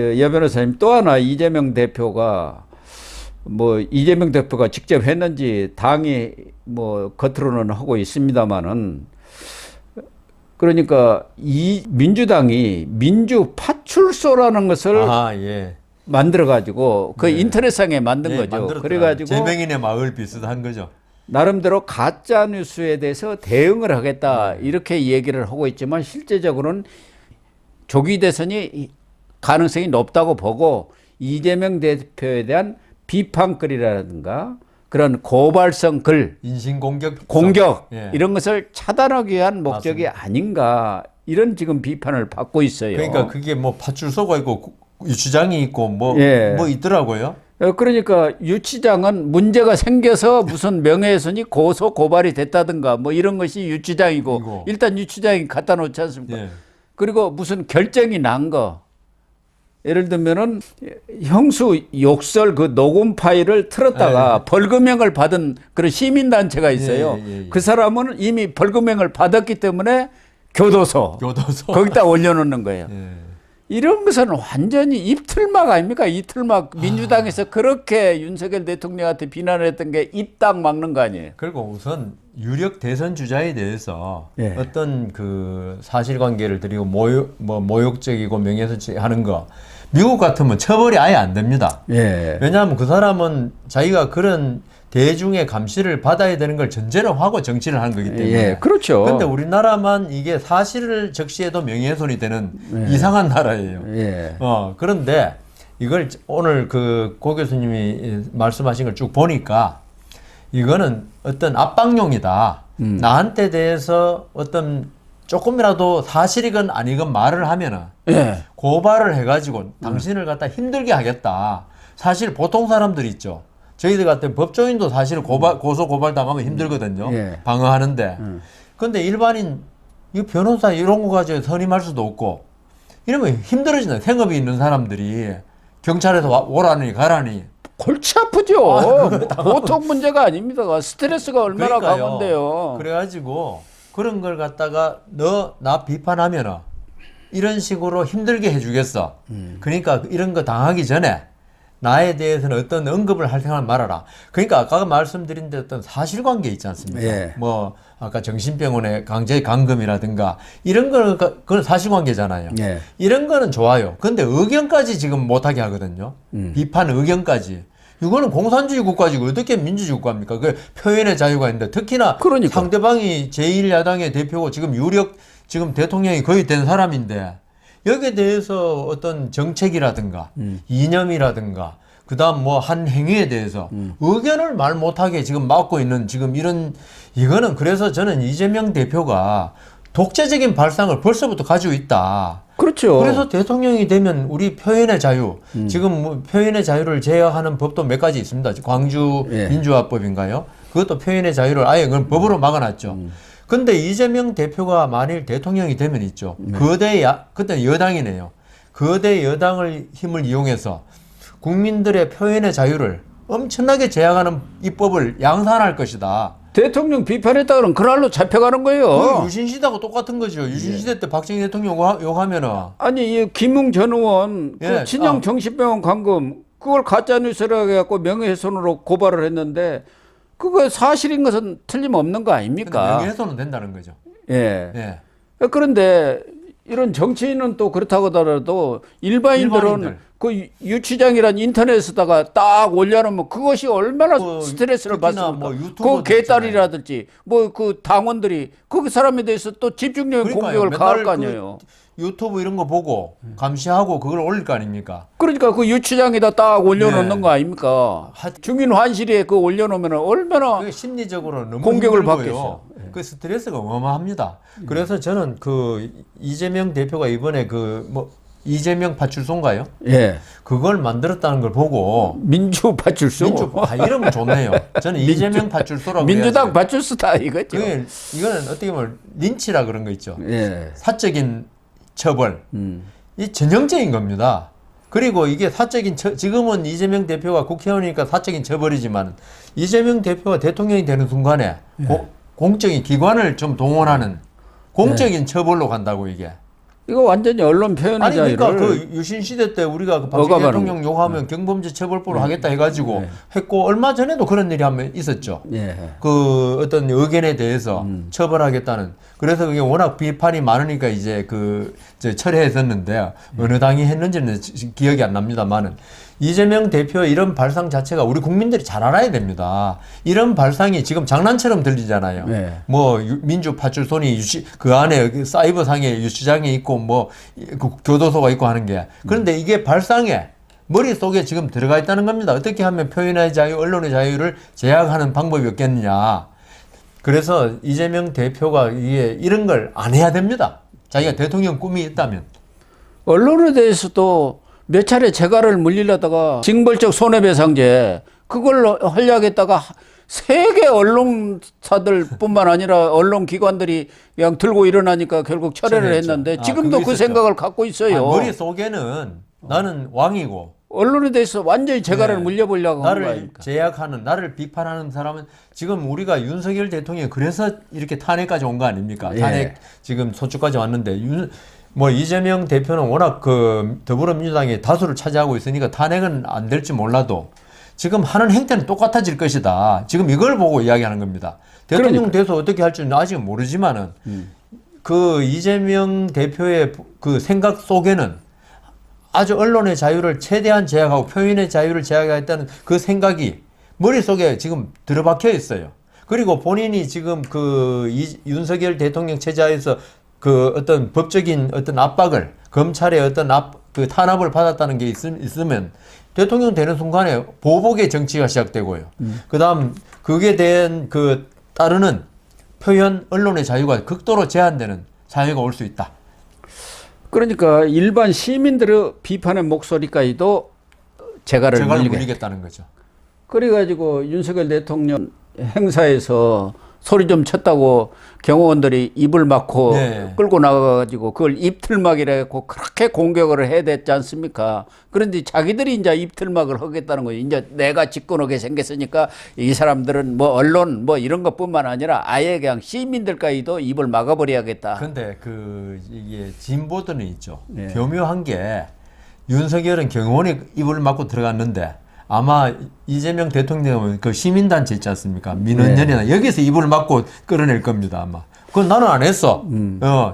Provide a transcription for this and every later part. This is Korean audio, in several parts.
여 변호사님, 또 하나 이재명 대표가 직접 했는지 당이 뭐 겉으로는 하고 있습니다만은, 그러니까 이 민주당이 민주 파출소라는 것을 예. 만들어 가지고 그 네. 인터넷상에 만든 예, 거죠. 그래 가지고 제명인의 마을 비슷한 거죠. 나름대로 가짜 뉴스에 대해서 대응을 하겠다 이렇게 얘기를 하고 있지만, 실제적으로는 조기 대선이 가능성이 높다고 보고 이재명 대표에 대한 비판글이라든가 그런 고발성 글, 공격 예. 이런 것을 차단하기 위한 목적이 맞습니다. 아닌가, 이런 지금 비판을 받고 있어요. 그러니까 그게 뭐 파출소가 있고 유치장이 있고 뭐 있더라고요. 그러니까 유치장은 문제가 생겨서 무슨 명예훼손이 고소 고발이 됐다든가 뭐 이런 것이 유치장이고, 일단 유치장이 갖다 놓지 않습니까? 예. 그리고 무슨 결정이 난 거, 예를 들면은 형수 욕설 그 녹음 파일을 틀었다가 벌금형을 받은 그런 시민단체가 있어요. 그 사람은 이미 벌금형을 받았기 때문에 교도소 거기다 올려놓는 거예요. 이런 것은 완전히 입틀막 아닙니까? 입틀막. 민주당에서 그렇게 윤석열 대통령한테 비난을 했던 게 입당 막는 거 아니에요? 그리고 우선 유력 대선 주자에 대해서 어떤 그 사실관계를 드리고 모욕적이고 명예훼손 하는 거, 미국 같으면 처벌이 아예 안 됩니다. 왜냐하면 그 사람은 자기가 그런 대중의 감시를 받아야 되는 걸 전제로 하고 정치를 하는 거기 때문에. 그렇죠. 그런데 우리나라만 이게 사실을 적시해도 명예훼손이 되는 이상한 나라예요. 그런데 이걸 오늘 그 고 교수님이 말씀하신 걸 쭉 보니까 이거는 어떤 압박용이다. 나한테 대해서 어떤 조금이라도 사실이건 아니건 말을 하면은 고발을 해가지고 당신을 갖다 힘들게 하겠다. 사실 보통 사람들 있죠. 저희들 같은 법조인도 사실 고소 고발 당하면 힘들거든요. 방어하는데. 근데 일반인 이 변호사 이런 거 가지고 선임할 수도 없고 이러면 힘들어진다. 생업이 있는 사람들이 경찰에서 오라니 가라니. 골치 아프죠. 보통 문제가 아닙니다. 스트레스가 얼마나 강한데요. 그래가지고 그런 걸 갖다가 너 나 비판하면은 이런 식으로 힘들게 해주겠어. 그러니까 이런 거 당하기 전에 나에 대해서는 어떤 언급을 할 생각을 말아라. 그러니까 아까 말씀드린 데 어떤 사실관계 있지 않습니까? 뭐 아까 정신병원의 강제 감금이라든가 이런 거는 그건 사실관계잖아요. 이런 거는 좋아요. 근데 의견까지 지금 못하게 하거든요. 비판 의견까지. 이거는 공산주의 국가지고 어떻게 민주주의 국가입니까? 그 표현의 자유가 있는데, 특히나 상대방이 제1야당의 대표고 지금 유력 지금 대통령이 거의 된 사람인데 여기에 대해서 어떤 정책이라든가 이념이라든가 그다음 뭐 한 행위에 대해서 의견을 말 못하게 지금 막고 있는 지금 이거는 그래서 저는 이재명 대표가 독재적인 발상을 벌써부터 가지고 있다. 그렇죠. 그래서 대통령이 되면 우리 표현의 자유, 지금 뭐 표현의 자유를 제어하는 법도 몇 가지 있습니다. 광주 민주화법인가요? 그것도 표현의 자유를 아예 그건 법으로 막아놨죠. 근데 이재명 대표가 만일 대통령이 되면 있죠. 그때 여당이네요. 거대 여당을 힘을 이용해서 국민들의 표현의 자유를 엄청나게 제약하는 입법을 양산할 것이다. 대통령 비판했다 그러면 그날로 잡혀가는 거예요. 그 유신시대하고 똑같은 거죠. 유신시대 때 박정희 대통령 욕하면은. 아니, 이 김웅 전 의원 그 친형 정신병원 감금 그걸 가짜뉴스라고 해갖고 명예훼손으로 고발을 했는데 그거 사실인 것은 틀림없는 거 아닙니까? 명예훼손은 된다는 거죠. 그런데 이런 정치인은 또 그렇다고 하더라도 일반인들은 그 유치장이란 인터넷에다가 딱 올려놓으면 그것이 얼마나 스트레스를 받습니까? 그 개딸이라든지 뭐 그 당원들이 그 사람에 대해서 또 집중적인 공격을 가할 거 아니에요. 유튜브 이런 거 보고 감시하고 그걸 올릴 거 아닙니까? 그러니까 그 유치장에다 딱 올려놓는 거 아닙니까? 중인 환실에 그 올려놓으면 얼마나 심리적으로 너무 공격을 힘들고요. 받겠어요. 그 스트레스가 어마어마합니다. 그래서 저는 그 이재명 대표가 이번에 그 뭐 이재명 파출소인가요? 그걸 만들었다는 걸 보고 민주파출소? 이러면 좋네요. 저는 이재명 파출소라고 민주당 파출소다 이거죠. 이거는 어떻게 보면 린치라 그런 거 있죠. 사적인 처벌. 이 전형적인 겁니다. 그리고 이게 지금은 이재명 대표가 국회의원이니까 사적인 처벌이지만 이재명 대표가 대통령이 되는 순간에 공적인 기관을 좀 동원하는 공적인 처벌로 간다고 이게. 이거 완전히 언론 표현의 아니 자유를 그러니까 그 유신 시대 때 우리가 그 박정희 억압하는 대통령 욕하면 경범죄 처벌법으로 하겠다 해가지고 네. 했고 얼마 전에도 그런 일이 한번 있었죠. 예. 그 어떤 의견에 대해서 처벌하겠다는. 그래서 그게 워낙 비판이 많으니까 이제 철회했었는데 어느 당이 했는지는 기억이 안 납니다만은 이재명 대표의 이런 발상 자체가 우리 국민들이 잘 알아야 됩니다. 이런 발상이 지금 장난처럼 들리잖아요. 네. 뭐 민주파출소니 그 안에 사이버상에 유치장이 있고 뭐 그 교도소가 있고 하는 게 그런데 이게 발상에 머릿속에 지금 들어가 있다는 겁니다. 어떻게 하면 표현의 자유, 언론의 자유를 제약하는 방법이 없겠느냐. 그래서 이재명 대표가 이런 걸 안 해야 됩니다. 자기가 대통령 꿈이 있다면. 언론에 대해서도 몇 차례 재갈을 물리려다가 징벌적 손해배상제 그걸 하려겠다가 세계 언론사들뿐만 아니라 언론기관들이 그냥 들고 일어나니까 결국 철회를 했는데 지금도 그 생각을 갖고 있어요. 머릿속에는 나는 왕이고 언론에 대해서 완전히 재갈을 물려보려고 하는 거 나를 아닙니까? 제약하는, 나를 비판하는 사람은 지금 우리가 윤석열 대통령이 그래서 이렇게 탄핵까지 온 거 아닙니까? 예. 탄핵 지금 소추까지 왔는데 뭐 이재명 대표는 워낙 그 더불어민주당이 다수를 차지하고 있으니까 탄핵은 안 될지 몰라도 지금 하는 행태는 똑같아질 것이다. 지금 이걸 보고 이야기하는 겁니다. 대통령 돼서 어떻게 할지는 아직은 모르지만은 그 이재명 대표의 그 생각 속에는 아주 언론의 자유를 최대한 제약하고 표현의 자유를 제약하겠다는 그 생각이 머릿속에 지금 들어박혀 있어요. 그리고 본인이 지금 윤석열 대통령 체제하에서 그 어떤 법적인 어떤 압박을 검찰의 어떤 그 탄압을 받았다는 게 있으면 대통령 되는 순간에 보복의 정치가 시작되고요. 그다음 그게 대한 따르는 표현 언론의 자유가 극도로 제한되는 사회가 올 수 있다. 그러니까 일반 시민들의 비판의 목소리까지도 재갈을 물리겠다는 거죠. 그래가지고 윤석열 대통령 행사에서 소리 좀 쳤다고 경호원들이 입을 막고 끌고 나가가지고 그걸 입틀막이라 해갖고 그렇게 공격을 해야 됐지 않습니까? 그런데 자기들이 이제 입틀막을 하겠다는 거예요. 이제 내가 집권하게 생겼으니까 이 사람들은 뭐 언론 뭐 이런 것뿐만 아니라 아예 그냥 시민들까지도 입을 막아버려야겠다. 근데 이게 진보들은 있죠. 교묘한 게 윤석열은 경호원이 입을 막고 들어갔는데 아마 이재명 대통령은 그 시민단체 있지 않습니까? 민원연이나 여기서 입을 막고 끌어낼 겁니다, 아마. 그건 나는 안 했어.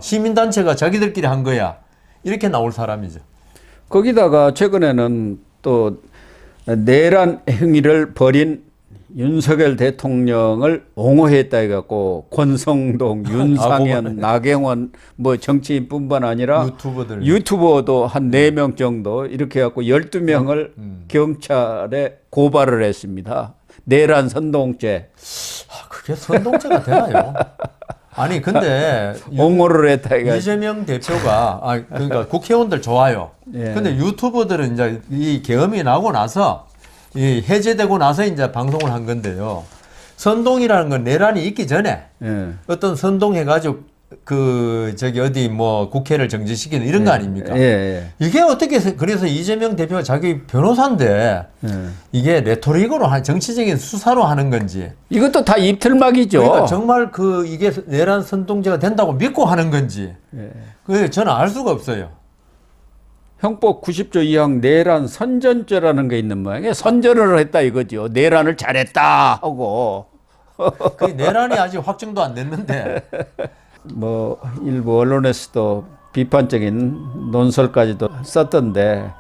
시민단체가 자기들끼리 한 거야. 이렇게 나올 사람이죠. 거기다가 최근에는 또 내란 행위를 벌인 윤석열 대통령을 옹호했다 해갖고 권성동, 윤상현, 나경원 뭐 정치인뿐만 아니라 유튜버도 한 4명 정도 이렇게 해갖고 12명을 경찰에 고발을 했습니다. 내란 선동죄. 그게 선동죄가 되나요? 아니 근데 옹호를 했다 해가지고 이재명 대표가 그러니까 국회의원들 좋아요. 근데 유튜버들은 이제 이 계엄이 나고 나서 해제되고 나서 이제 방송을 한 건데요. 선동이라는 건 내란이 있기 전에 어떤 선동해가지고 어디 뭐 국회를 정지시키는 이런 거 아닙니까? 이게 어떻게 그래서 이재명 대표가 자기 변호사인데 이게 레토릭으로 정치적인 수사로 하는 건지 이것도 다 입틀막이죠. 그러니까 정말 이게 내란 선동죄가 된다고 믿고 하는 건지 그게 저는 알 수가 없어요. 형법 90조 2항 내란 선전죄라는 게 있는 모양이에요. 선전을 했다 이거죠. 내란을 잘했다 하고. 그 내란이 아직 확정도 안 됐는데. 뭐 일부 언론에서도 비판적인 논설까지도 썼던데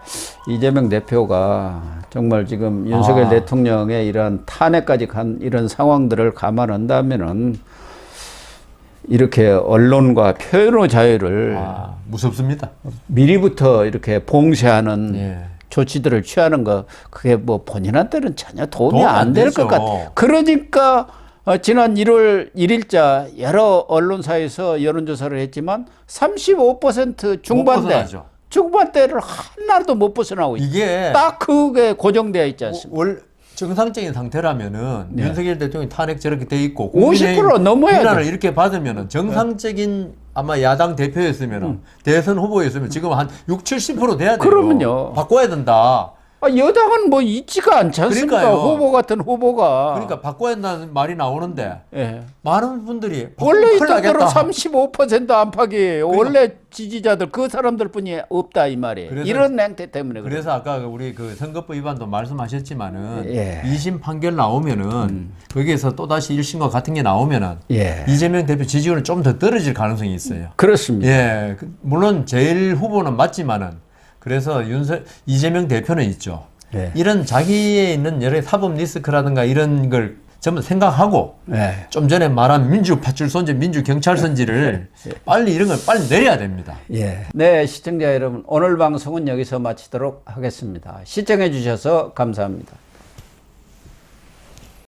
이재명 대표가 정말 지금 윤석열 대통령의 이런 탄핵까지 간 이런 상황들을 감안한다면은 이렇게 언론과 표현의 자유를 무섭습니다. 미리부터 이렇게 봉쇄하는 조치들을 취하는 거 그게 뭐 본인한테는 전혀 도움이 안 될 것 같아요. 그러니까 지난 1월 1일자 여러 언론사에서 여론조사를 했지만 35% 중반대를 하나도 못 벗어나고 있어요. 이게 딱 그게 고정되어 있지 않습니까? 정상적인 상태라면은 윤석열 대통령이 탄핵 저렇게 돼 있고 50% 넘어야 비난을 이렇게 받으면은 정상적인 아마 야당 대표였으면 대선 후보였으면 지금 한 60, 70% 돼야 돼요. 그러면요. 바꿔야 된다. 여당은 뭐 있지가 않지 않습니까? 그러니까요. 후보 같은 후보가. 그러니까 바꿔야 한다는 말이 나오는데 예. 많은 분들이 원래 큰일 있던 대로 나겠다. 35% 안팎이에요. 원래 지지자들 그 사람들뿐이 없다 이 말이에요. 그래서- 이런 행태 때문에 그래요. 그래서 아까 우리 그 선거법 위반도 말씀하셨지만은 예. 2심 판결 나오면은 거기에서 또 다시 1심과 같은 게 나오면은 예. 이재명 대표 지지율은 좀 더 떨어질 가능성이 있어요. 그렇습니다. 예, 물론 제일 후보는 맞지만은 그래서 이재명 대표는 있죠. 예. 이런 자기에 있는 여러 사법 리스크라든가 이런 걸 전부 생각하고 예. 좀 전에 말한 민주파출소인지 민주경찰서인지를 빨리 이런 걸 빨리 내려야 됩니다. 예. 네, 시청자 여러분, 오늘 방송은 여기서 마치도록 하겠습니다. 시청해 주셔서 감사합니다.